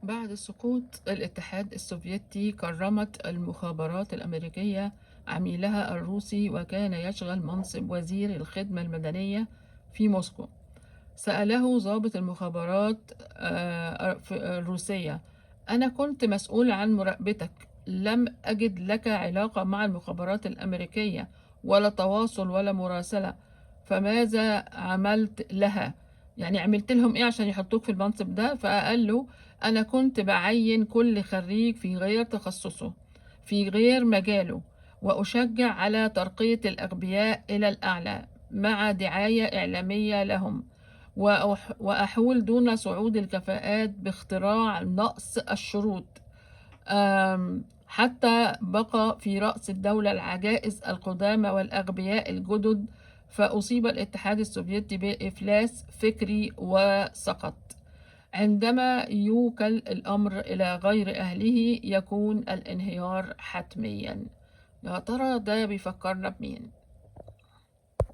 بعد سقوط الاتحاد السوفيتي كرمت المخابرات الأمريكية عميلها الروسي، وكان يشغل منصب وزير الخدمة المدنية في موسكو. سأله ضابط المخابرات الروسية: أنا كنت مسؤول عن مراقبتك، لم أجد لك علاقة مع المخابرات الأمريكية ولا تواصل ولا مراسلة، فماذا عملت لها؟ يعني عملت لهم إيه عشان يحطوك في المنصب ده؟ فقال له: أنا كنت بعين كل خريج في غير تخصصه، في غير مجاله، وأشجع على ترقية الأغبياء إلى الأعلى مع دعاية إعلامية لهم، وأحول دون صعود الكفاءات باختراع نقص الشروط، حتى بقى في رأس الدولة العجائز القدامى والأغبياء الجدد، فأصيب الاتحاد السوفيتي بإفلاس فكري وسقط. عندما يوكل الأمر إلى غير أهله يكون الانهيار حتميا. يا ترى ده بيفكرنا بمين؟